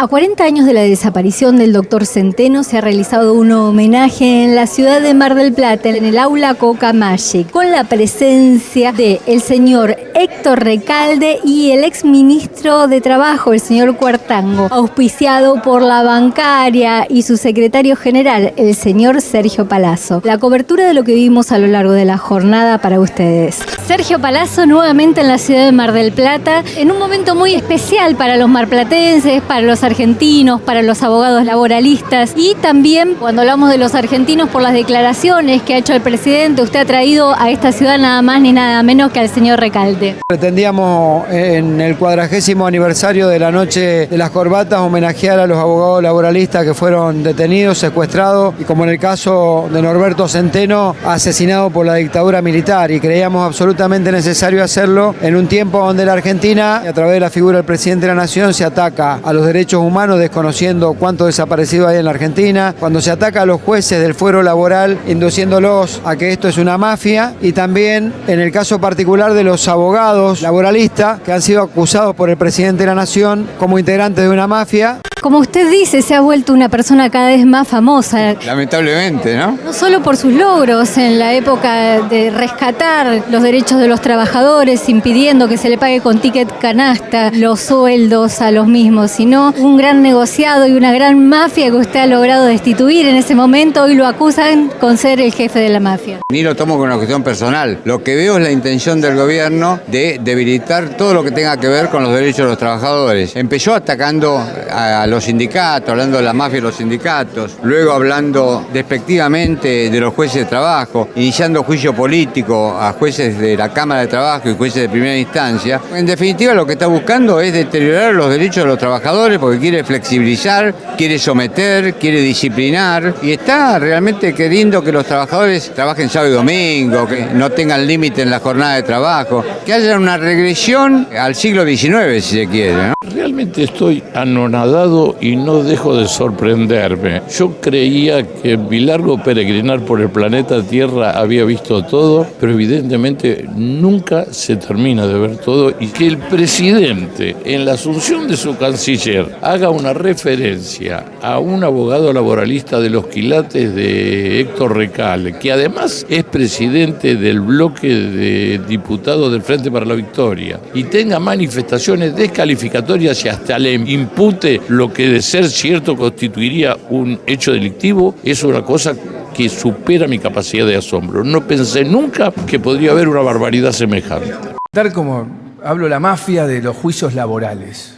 A 40 años de la desaparición del doctor Centeno se ha realizado un homenaje en la ciudad de Mar del Plata, en el aula Cocamalle, con la presencia del señor Héctor Recalde y el exministro de Trabajo, el señor Cuartango, auspiciado por la bancaria y su secretario general, el señor Sergio Palazzo. La cobertura de lo que vimos a lo largo de la jornada para ustedes. Sergio Palazzo nuevamente en la ciudad de Mar del Plata, en un momento muy especial para los marplatenses, para los argentinos, para los abogados laboralistas y también cuando hablamos de los argentinos por las declaraciones que ha hecho el presidente. Usted ha traído a esta ciudad nada más ni nada menos que al señor Recalde. Pretendíamos en el 40º aniversario de la Noche de las Corbatas homenajear a los abogados laboralistas que fueron detenidos, secuestrados y, como en el caso de Norberto Centeno, asesinado por la dictadura militar, y creíamos absolutamente necesario hacerlo en un tiempo donde la Argentina, a través de la figura del presidente de la Nación, se ataca a los derechos humanos desconociendo cuánto desaparecido hay en la Argentina, cuando se ataca a los jueces del fuero laboral induciéndolos a que esto es una mafia, y también en el caso particular de los abogados laboralistas que han sido acusados por el presidente de la Nación como integrantes de una mafia. Como usted dice, se ha vuelto una persona cada vez más famosa. Lamentablemente, ¿no? No solo por sus logros en la época de rescatar los derechos de los trabajadores, impidiendo que se le pague con ticket canasta los sueldos a los mismos, sino un gran negociado y una gran mafia que usted ha logrado destituir en ese momento. Hoy lo acusan con ser el jefe de la mafia. Ni lo tomo como una cuestión personal. Lo que veo es la intención del gobierno de debilitar todo lo que tenga que ver con los derechos de los trabajadores. Empezó atacando a los sindicatos, hablando de la mafia de los sindicatos, luego hablando despectivamente de los jueces de trabajo, iniciando juicio político a jueces de la Cámara de Trabajo y jueces de primera instancia. En definitiva, lo que está buscando es deteriorar los derechos de los trabajadores porque quiere flexibilizar, quiere someter, quiere disciplinar y está realmente queriendo que los trabajadores trabajen sábado y domingo, que no tengan límite en la jornada de trabajo, que haya una regresión al siglo XIX, si se quiere, ¿no? Realmente estoy anonadado y no dejo de sorprenderme. Yo creía que en mi largo peregrinar por el planeta Tierra había visto todo, pero evidentemente nunca se termina de ver todo, y que el presidente, en la asunción de su canciller, haga una referencia a un abogado laboralista de los quilates de Héctor Recalde, que además es presidente del bloque de diputados del Frente para la Victoria, y tenga manifestaciones descalificatorias y hasta le impute lo que de ser cierto constituiría un hecho delictivo, es una cosa que supera mi capacidad de asombro. No pensé nunca que podría haber una barbaridad semejante. Tal como hablo la mafia de los juicios laborales.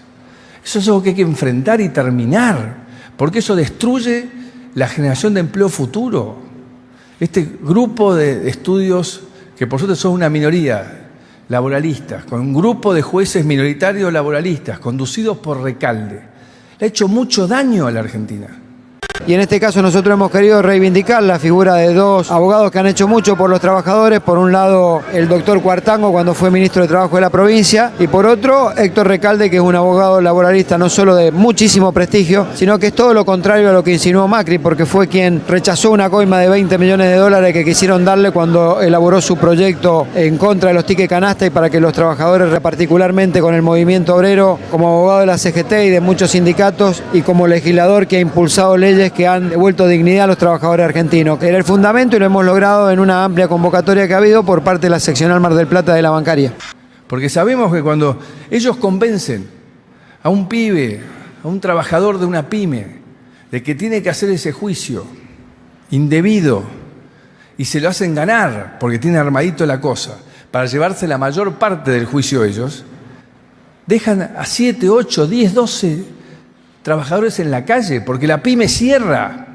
Eso es algo que hay que enfrentar y terminar, porque eso destruye la generación de empleo futuro. Este grupo de estudios, que por suerte son una minoría, laboralistas, con un grupo de jueces minoritarios laboralistas, conducidos por Recalde, le ha hecho mucho daño a la Argentina. Y en este caso nosotros hemos querido reivindicar la figura de dos abogados que han hecho mucho por los trabajadores. Por un lado, el doctor Cuartango, cuando fue ministro de Trabajo de la provincia, y por otro, Héctor Recalde, que es un abogado laboralista no solo de muchísimo prestigio, sino que es todo lo contrario a lo que insinuó Macri, porque fue quien rechazó una coima de 20 millones de dólares que quisieron darle cuando elaboró su proyecto en contra de los tickets canasta y para que los trabajadores, particularmente con el movimiento obrero, como abogado de la CGT y de muchos sindicatos, y como legislador que ha impulsado leyes que han devuelto dignidad a los trabajadores argentinos. Era el fundamento y lo hemos logrado en una amplia convocatoria que ha habido por parte de la seccional Mar del Plata de la bancaria. Porque sabemos que cuando ellos convencen a un pibe, a un trabajador de una pyme, de que tiene que hacer ese juicio indebido y se lo hacen ganar porque tiene armadito la cosa, para llevarse la mayor parte del juicio ellos, dejan a 7, 8, 10, 12 trabajadores en la calle, porque la pyme cierra.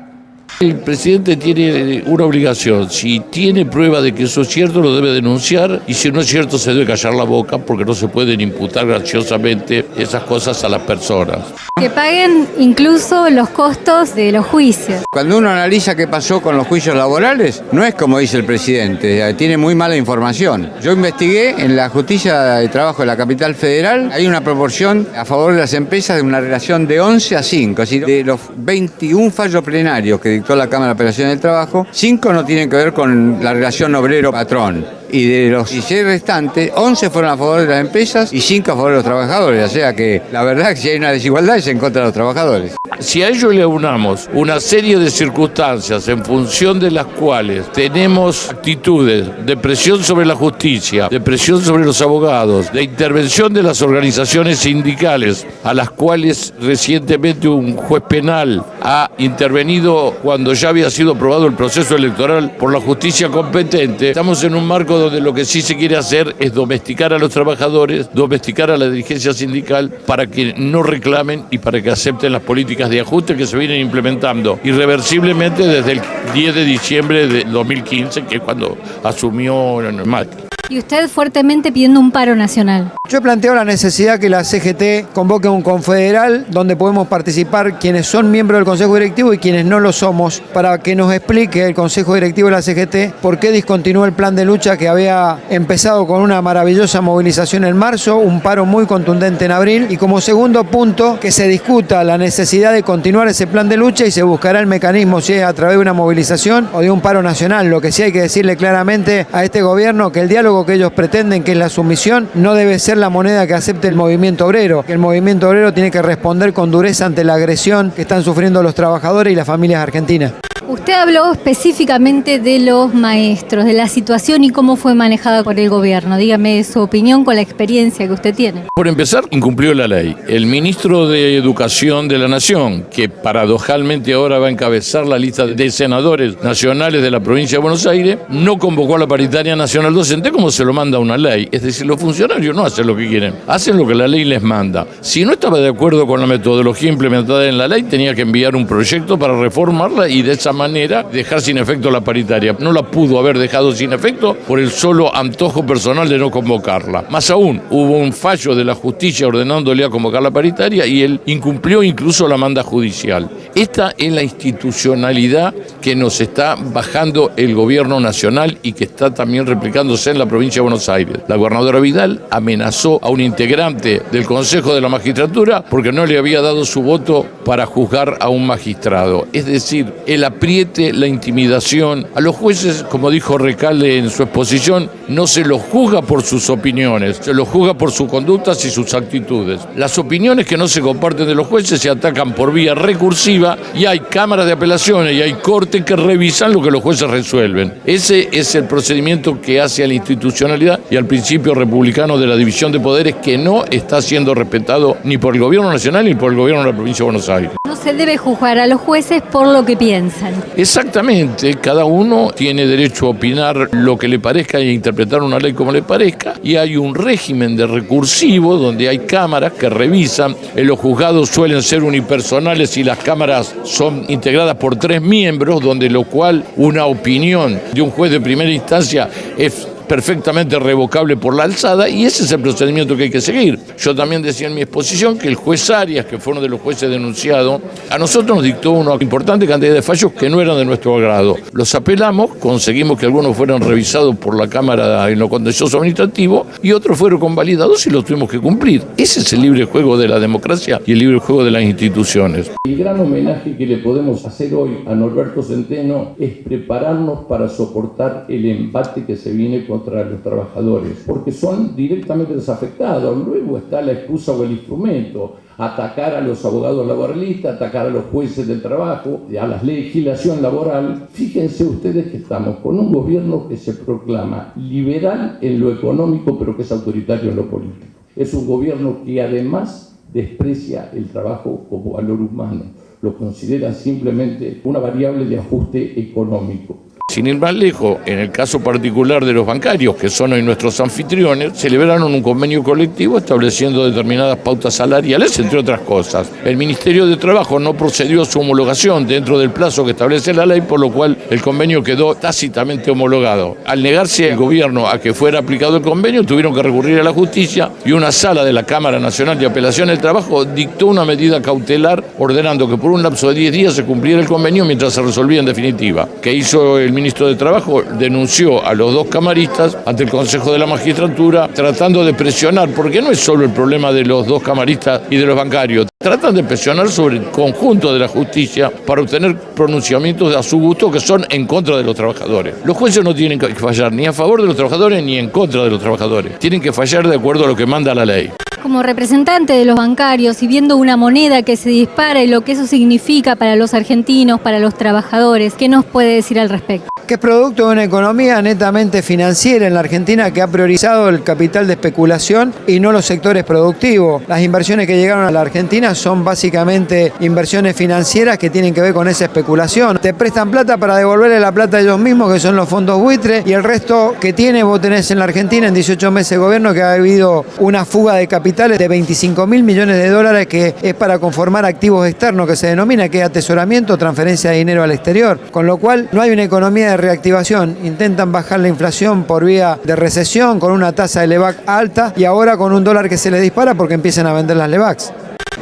El presidente tiene una obligación: si tiene prueba de que eso es cierto, lo debe denunciar, y si no es cierto, se debe callar la boca, porque no se pueden imputar graciosamente esas cosas a las personas. Que paguen incluso los costos de los juicios. Cuando uno analiza qué pasó con los juicios laborales, no es como dice el presidente, tiene muy mala información. Yo investigué en la Justicia de Trabajo de la Capital Federal, hay una proporción a favor de las empresas de una relación de 11 a 5, es decir, de los 21 fallos plenarios que dictó la Cámara de Apelaciones del Trabajo, 5 no tienen que ver con la relación obrero-patrón. y de los 16 restantes, 11 fueron a favor de las empresas y 5 a favor de los trabajadores. O sea que la verdad es que si hay una desigualdad es en contra de los trabajadores. Si a ello le unamos una serie de circunstancias en función de las cuales tenemos actitudes de presión sobre la justicia, de presión sobre los abogados, de intervención de las organizaciones sindicales, a las cuales recientemente un juez penal ha intervenido cuando ya había sido aprobado el proceso electoral por la justicia competente, estamos en un marco donde lo que sí se quiere hacer es domesticar a los trabajadores, domesticar a la dirigencia sindical para que no reclamen y para que acepten las políticas de ajuste que se vienen implementando irreversiblemente desde el 10 de diciembre de 2015, que es cuando asumió Macri. Y usted fuertemente pidiendo un paro nacional. Yo he planteado la necesidad que la CGT convoque un confederal donde podemos participar quienes son miembros del Consejo Directivo y quienes no lo somos, para que nos explique el Consejo Directivo de la CGT por qué discontinuó el plan de lucha que había empezado con una maravillosa movilización en marzo, un paro muy contundente en abril, y como segundo punto, que se discuta la necesidad de continuar ese plan de lucha y se buscará el mecanismo si es a través de una movilización o de un paro nacional. Lo que sí hay que decirle claramente a este gobierno que el diálogo que ellos pretenden, que es la sumisión, no debe ser la moneda que acepte el movimiento obrero, que el movimiento obrero tiene que responder con dureza ante la agresión que están sufriendo los trabajadores y las familias argentinas. Usted habló específicamente de los maestros, de la situación y cómo fue manejada por el gobierno. Dígame su opinión con la experiencia que usted tiene. Por empezar, incumplió la ley. El ministro de Educación de la Nación, que paradojalmente ahora va a encabezar la lista de senadores nacionales de la provincia de Buenos Aires, no convocó a la paritaria nacional docente como se lo manda una ley. Es decir, los funcionarios no hacen lo que quieren, hacen lo que la ley les manda. Si no estaba de acuerdo con la metodología implementada en la ley, tenía que enviar un proyecto para reformarla y de esa manera dejar sin efecto la paritaria. No la pudo haber dejado sin efecto por el solo antojo personal de no convocarla. Más aún, hubo un fallo de la justicia ordenándole a convocar la paritaria y él incumplió incluso la manda judicial. Esta es la institucionalidad que nos está bajando el gobierno nacional y que está también replicándose en la provincia de Buenos Aires. La gobernadora Vidal amenazó a un integrante del Consejo de la Magistratura porque no le había dado su voto para juzgar a un magistrado. Es decir, el apriete, la intimidación. A los jueces, como dijo Recalde en su exposición, no se los juzga por sus opiniones, se los juzga por sus conductas y sus actitudes. Las opiniones que no se comparten de los jueces se atacan por vía recursiva y hay cámaras de apelaciones y hay cortes que revisan lo que los jueces resuelven. Ese es el procedimiento que hace a la institucionalidad y al principio republicano de la división de poderes, que no está siendo respetado ni por el gobierno nacional ni por el gobierno de la provincia de Buenos Aires. No se debe juzgar a los jueces por lo que piensan. Exactamente, cada uno tiene derecho a opinar lo que le parezca y a interpretar una ley como le parezca, y hay un régimen de recursivo donde hay cámaras que revisan. Los juzgados suelen ser unipersonales y las cámaras son integradas por 3 miembros, donde lo cual una opinión de un juez de primera instancia es perfectamente revocable por la alzada, y ese es el procedimiento que hay que seguir. Yo también decía en mi exposición que el juez Arias, que fue uno de los jueces denunciados, a nosotros nos dictó una importante cantidad de fallos que no eran de nuestro agrado. Los apelamos, conseguimos que algunos fueran revisados por la Cámara en lo contencioso administrativo y otros fueron convalidados y los tuvimos que cumplir. Ese es el libre juego de la democracia y el libre juego de las instituciones. El gran homenaje que le podemos hacer hoy a Norberto Centeno es prepararnos para soportar el embate que se viene contra los trabajadores, porque son directamente los afectados. Luego está la excusa o el instrumento: atacar a los abogados laboralistas, atacar a los jueces del trabajo, a la legislación laboral. Fíjense ustedes que estamos con un gobierno que se proclama liberal en lo económico, pero que es autoritario en lo político. Es un gobierno que además desprecia el trabajo como valor humano, lo considera simplemente una variable de ajuste económico. Sin ir más lejos, en el caso particular de los bancarios, que son hoy nuestros anfitriones, celebraron un convenio colectivo estableciendo determinadas pautas salariales, entre otras cosas. El Ministerio de Trabajo no procedió a su homologación dentro del plazo que establece la ley, por lo cual el convenio quedó tácitamente homologado. Al negarse el gobierno a que fuera aplicado el convenio, tuvieron que recurrir a la justicia y una sala de la Cámara Nacional de Apelación del Trabajo dictó una medida cautelar ordenando que por un lapso de 10 días se cumpliera el convenio mientras se resolvía en definitiva. ¿Qué hizo el ministro de Trabajo? Denunció a los 2 camaristas ante el Consejo de la Magistratura tratando de presionar, porque no es solo el problema de los 2 camaristas y de los bancarios. tratan de presionar sobre el conjunto de la justicia para obtener pronunciamientos a su gusto que son en contra de los trabajadores. Los jueces no tienen que fallar ni a favor de los trabajadores ni en contra de los trabajadores. Tienen que fallar de acuerdo a lo que manda la ley. Como representante de los bancarios y viendo una moneda que se dispara y lo que eso significa para los argentinos, para los trabajadores, ¿qué nos puede decir al respecto? Que es producto de una economía netamente financiera en la Argentina que ha priorizado el capital de especulación y no los sectores productivos. Las inversiones que llegaron a la Argentina son básicamente inversiones financieras que tienen que ver con esa especulación. Te prestan plata para devolverle la plata a ellos mismos, que son los fondos buitres, y el resto que vos tenés en la Argentina en 18 meses de gobierno que ha habido una fuga de capitales de 25.000 millones de dólares que es para conformar activos externos que se denomina, que es atesoramiento, transferencia de dinero al exterior. Con lo cual no hay una economía de reactivación. Intentan bajar la inflación por vía de recesión con una tasa de LEVAC alta y ahora con un dólar que se les dispara porque empiezan a vender las LEVACs.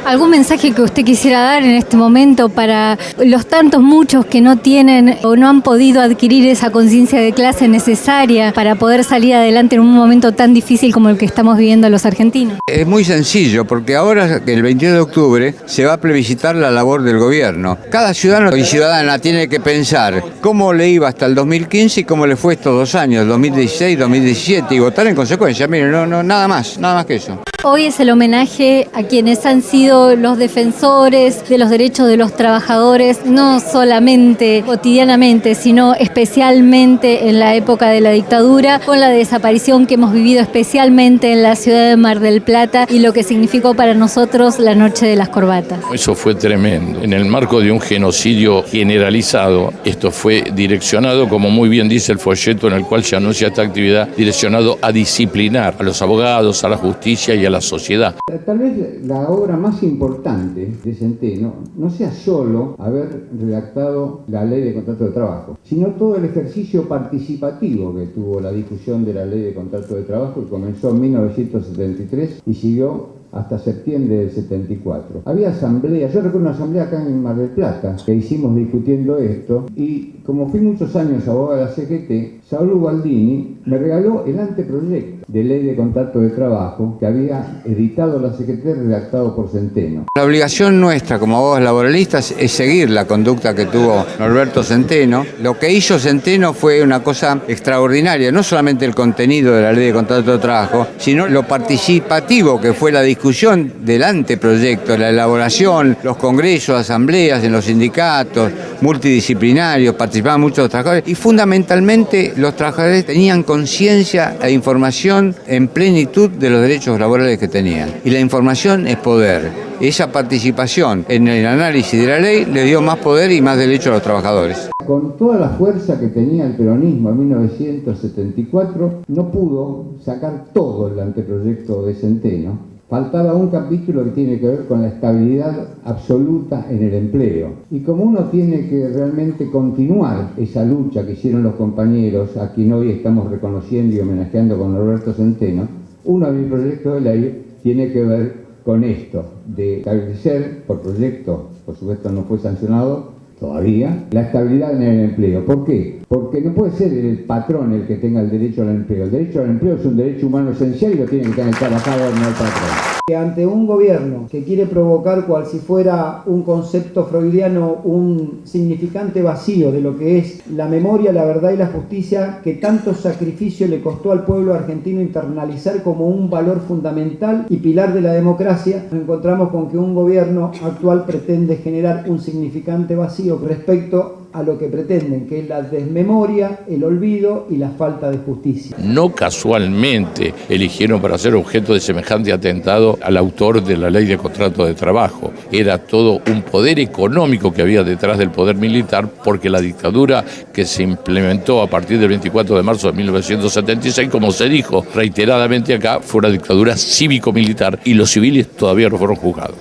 ¿Algún mensaje que usted quisiera dar en este momento para los tantos muchos que no tienen o no han podido adquirir esa conciencia de clase necesaria para poder salir adelante en un momento tan difícil como el que estamos viviendo los argentinos? Es muy sencillo, porque ahora, el 22 de octubre, se va a plebiscitar la labor del gobierno. Cada ciudadano y ciudadana tiene que pensar cómo le iba hasta el 2015 y cómo le fue estos 2 años, 2016, 2017, y votar en consecuencia. Miren, nada más que eso. Hoy es el homenaje a quienes han sido los defensores de los derechos de los trabajadores, no solamente cotidianamente, sino especialmente en la época de la dictadura, con la desaparición que hemos vivido especialmente en la ciudad de Mar del Plata y lo que significó para nosotros la Noche de las Corbatas. Eso fue tremendo. En el marco de un genocidio generalizado, esto fue direccionado, como muy bien dice el folleto en el cual se anuncia esta actividad, direccionado a disciplinar a los abogados, a la justicia y a la sociedad. Tal vez la obra más importante de Centeno no sea solo haber redactado la ley de contrato de trabajo, sino todo el ejercicio participativo que tuvo la discusión de la ley de contrato de trabajo, que comenzó en 1973 y siguió hasta septiembre del 74. Había asambleas, yo recuerdo una asamblea acá en Mar del Plata que hicimos discutiendo esto, y como fui muchos años abogado de la CGT, Saúl Ubaldini me regaló el anteproyecto de ley de contrato de trabajo que había editado la CGT, redactado por Centeno. La obligación nuestra como abogados laboralistas es seguir la conducta que tuvo Norberto Centeno. Lo que hizo Centeno fue una cosa extraordinaria, no solamente el contenido de la ley de contrato de trabajo, sino lo participativo que fue la discusión del anteproyecto, la elaboración, los congresos, asambleas en los sindicatos, multidisciplinarios, participaban muchos trabajadores y fundamentalmente los trabajadores tenían conciencia e información en plenitud de los derechos laborales que tenían. Y la información es poder. Esa participación en el análisis de la ley le dio más poder y más derecho a los trabajadores. Con toda la fuerza que tenía el peronismo en 1974, no pudo sacar todo el anteproyecto de Centeno. Faltaba un capítulo que tiene que ver con la estabilidad absoluta en el empleo. Y como uno tiene que realmente continuar esa lucha que hicieron los compañeros, a quien hoy estamos reconociendo y homenajeando con Norberto Centeno, uno de mis proyectos de ley tiene que ver con esto, de establecer, por proyecto, por supuesto no fue sancionado todavía, la estabilidad en el empleo. ¿Por qué? Porque no puede ser el patrón el que tenga el derecho al empleo. El derecho al empleo es un derecho humano esencial y lo tiene que tener el trabajador, no el patrón. Ante un gobierno que quiere provocar cual si fuera un concepto freudiano, un significante vacío de lo que es la memoria, la verdad y la justicia, que tanto sacrificio le costó al pueblo argentino internalizar como un valor fundamental y pilar de la democracia, nos encontramos con que un gobierno actual pretende generar un significante vacío respecto a lo que pretenden, que es la desmemoria, el olvido y la falta de justicia. No casualmente eligieron para ser objeto de semejante atentado al autor de la ley de contrato de trabajo. Era todo un poder económico que había detrás del poder militar, porque la dictadura que se implementó a partir del 24 de marzo de 1976, como se dijo reiteradamente acá, fue una dictadura cívico-militar y los civiles todavía no fueron juzgados.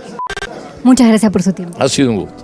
Muchas gracias por su tiempo. Ha sido un gusto.